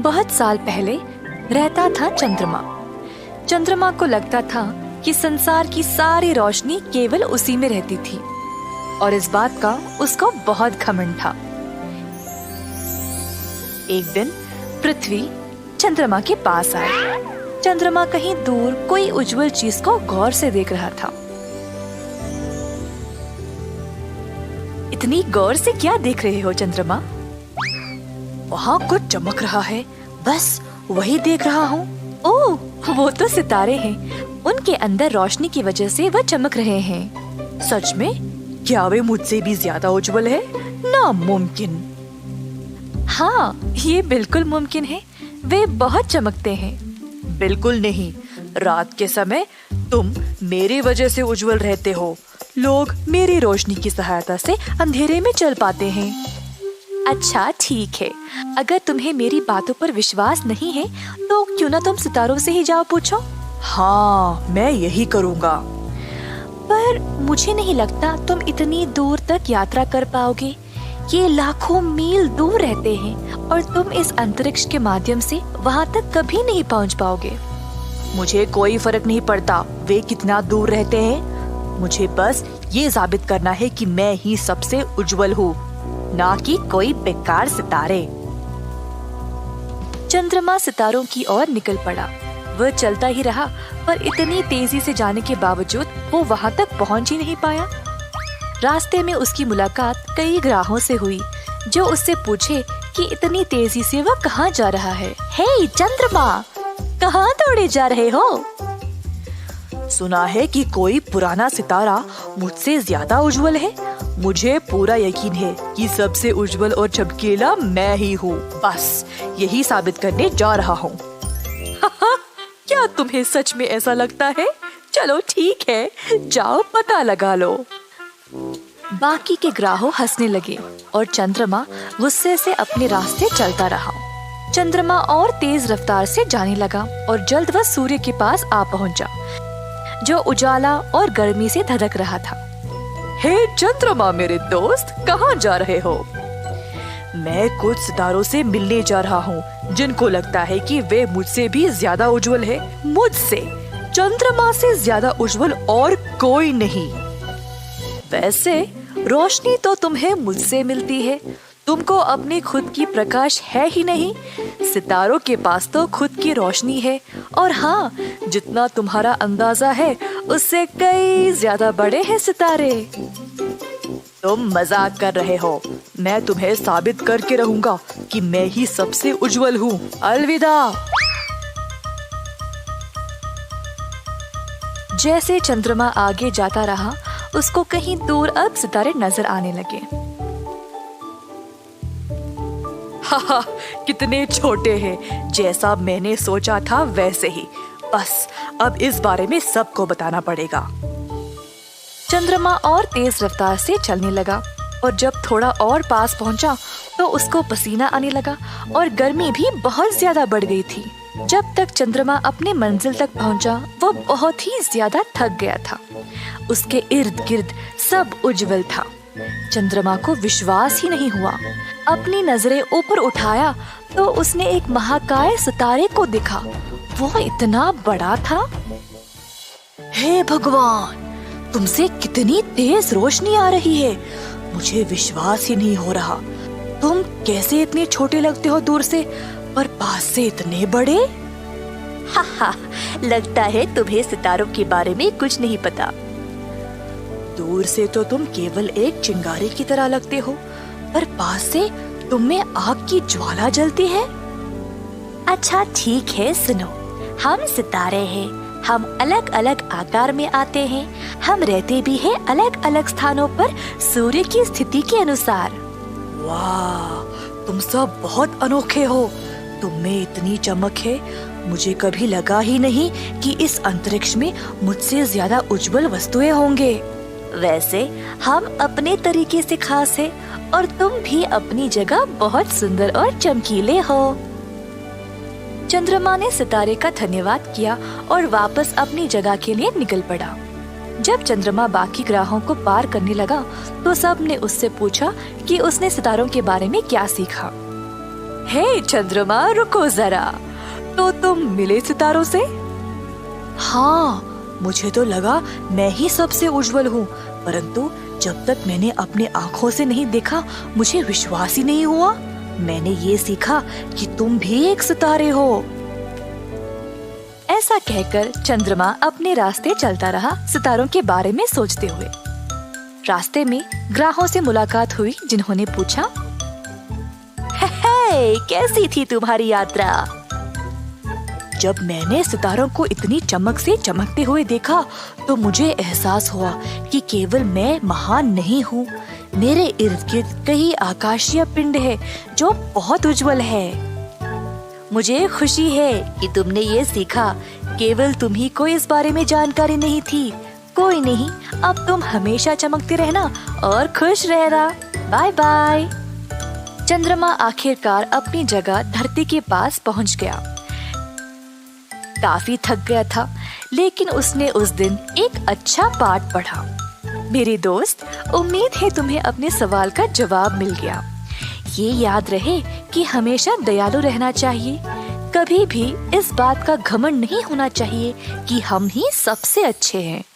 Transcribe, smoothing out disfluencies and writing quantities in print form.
बहुत साल पहले रहता था चंद्रमा। चंद्रमा को लगता था कि संसार की सारी रोशनी केवल उसी में रहती थी और इस बात का उसको बहुत घमंड था। एक दिन पृथ्वी चंद्रमा के पास आया। चंद्रमा कहीं दूर कोई उज्जवल चीज को गौर से देख रहा था। इतनी गौर से क्या देख रहे हो चंद्रमा? वहाँ कुछ चमक रहा है, बस वही देख रहा हूँ। ओह, वो तो सितारे हैं। उनके अंदर रोशनी की वजह से वह चमक रहे हैं। सच में? क्या वे मुझसे भी ज्यादा उज्जवल है? नामुमकिन। हाँ, ये बिल्कुल मुमकिन है। वे बहुत चमकते हैं। बिल्कुल नहीं, रात के समय तुम मेरी वजह से उज्जवल रहते हो। लोग मेरी रोशनी की सहायता से अंधेरे में चल पाते हैं। अच्छा ठीक है, अगर तुम्हें मेरी बातों पर विश्वास नहीं है तो क्यों ना तुम सितारों से ही जाओ पूछो। हाँ, मैं यही करूँगा। पर मुझे नहीं लगता तुम इतनी दूर तक यात्रा कर पाओगे। ये लाखों मील दूर रहते हैं और तुम इस अंतरिक्ष के माध्यम से वहाँ तक कभी नहीं पहुँच पाओगे। मुझे कोई फर्क नहीं पड़ता वे कितना दूर रहते हैं। मुझे बस ये साबित करना है कि मैं ही सबसे उज्जवल हूँ, ना कि कोई बेकार सितारे। चंद्रमा सितारों की ओर निकल पड़ा। वह चलता ही रहा, पर इतनी तेजी से जाने के बावजूद वो वहाँ तक पहुँच ही नहीं पाया। रास्ते में उसकी मुलाकात कई ग्राहों से हुई, जो उससे पूछे कि इतनी तेजी से वह कहाँ जा रहा है। हे चंद्रमा, कहाँ दौड़े जा रहे हो? सुना है कि कोई पुराना सितारा मुझसे ज्यादा उज्जवल है। मुझे पूरा यकीन है कि सबसे उज्जवल और चमकीला मैं ही हूँ। बस यही साबित करने जा रहा हूँ। क्या तुम्हें सच में ऐसा लगता है? चलो ठीक है, जाओ पता लगा लो। बाकी के ग्राहों हंसने लगे और चंद्रमा गुस्से से अपने रास्ते चलता रहा। चंद्रमा और तेज रफ्तार से जाने लगा और जल्द वह सूर्य के पास आ पहुंचा, जो उजाला और गर्मी से धधक रहा था। हे चंद्रमा मेरे दोस्त, कहाँ जा रहे हो? मैं कुछ सितारों से मिलने जा रहा हूँ, जिनको लगता है कि वे मुझसे भी ज्यादा उज्जवल है। मुझसे, चंद्रमा से ज्यादा उज्जवल और कोई नहीं। वैसे रोशनी तो तुम्हें मुझसे मिलती है, तुमको अपनी खुद की प्रकाश है ही नहीं। सितारों के पास तो खुद की रोशनी है, और हाँ, जितना तुम्हारा अंदाजा है उससे कई ज्यादा बड़े हैं सितारे। तुम मजाक कर रहे हो। मैं तुम्हें साबित करके रहूंगा कि मैं ही सबसे उज्जवल हूँ। अलविदा। जैसे चंद्रमा आगे जाता रहा, उसको कहीं दूर अब सितारे नजर आने लगे। हाहा, कितने छोटे हैं। जैसा मैंने सोचा था वैसे ही। बस अब इस बारे में सबको बताना पड़ेगा। चंद्रमा और तेज रफ्तार से चलने लगा और जब थोड़ा और पास पहुंचा तो उसको पसीना आने लगा और गर्मी भी बहुत ज्यादा बढ़ गई थी। जब तक चंद्रमा अपने मंजिल तक पहुंचा, वो बहुत ही ज्यादा थक गया था। उसके इर्द गिर्द सब उज्जवल था। चंद्रमा को विश्वास ही नहीं हुआ। अपनी नजरें ऊपर उठाया तो उसने एक महाकाय सितारे को देखा। वो इतना बड़ा था। हे भगवान, तुमसे कितनी तेज रोशनी आ रही है। मुझे विश्वास ही नहीं हो रहा। तुम कैसे इतने छोटे लगते हो दूर से, पर पास से इतने बड़े? हा, लगता है तुम्हें सितारों के बारे में कुछ नहीं पता। दूर से तो तुम केवल एक चिंगारी की तरह लगते हो, पर पास से तुम में आग की ज्वाला जलती है। अच्छा ठीक है, सुनो, हम सितारे हैं। हम अलग अलग आकार में आते हैं। हम रहते भी हैं अलग अलग स्थानों पर सूर्य की स्थिति के अनुसार। वाह, तुम सब बहुत अनोखे हो। तुम में इतनी चमक है, मुझे कभी लगा ही नहीं कि इस अंतरिक्ष में मुझसे ज्यादा उज्जवल वस्तुएं होंगे। वैसे हम अपने तरीके से खास है और तुम भी अपनी जगह बहुत सुंदर और चमकीले हो। चंद्रमा ने सितारे का धन्यवाद किया और वापस अपनी जगह के लिए निकल पड़ा। जब चंद्रमा बाकी ग्रहों को पार करने लगा तो सब ने उससे पूछा कि उसने सितारों के बारे में क्या सीखा। हे चंद्रमा, रुको जरा। तो तुम मिले सितारों से? हाँ, मुझे तो लगा मैं ही सबसे उज्जवल हूँ, परंतु जब तक मैंने अपने आँखों से नहीं देखा मुझे विश्वास ही नहीं हुआ। मैंने ये सीखा कि तुम भी एक सितारे हो। ऐसा कहकर चंद्रमा अपने रास्ते चलता रहा, सितारों के बारे में सोचते हुए। रास्ते में ग्राहों से मुलाकात हुई, जिन्होंने पूछा, हे, कैसी थी तुम्हारी यात्रा? जब मैंने सितारों को इतनी चमक से चमकते हुए देखा तो मुझे एहसास हुआ कि केवल मैं महान नहीं हूँ, मेरे इर्द गिर्द कई आकाशीय पिंड है जो बहुत उज्जवल है। मुझे खुशी है कि तुमने ये सीखा, केवल तुम्ही को इस बारे में जानकारी नहीं थी। कोई नहीं, अब तुम हमेशा चमकते रहना और खुश रहना। Bye bye. चंद्रमा आखिरकार अपनी जगह धरती के पास पहुंच गया। काफी थक गया था, लेकिन उसने उस दिन एक अच्छा पाठ पढ़ा। मेरे दोस्त, उम्मीद है तुम्हें अपने सवाल का जवाब मिल गया। ये याद रहे कि हमेशा दयालु रहना चाहिए। कभी भी इस बात का घमंड नहीं होना चाहिए कि हम ही सबसे अच्छे हैं।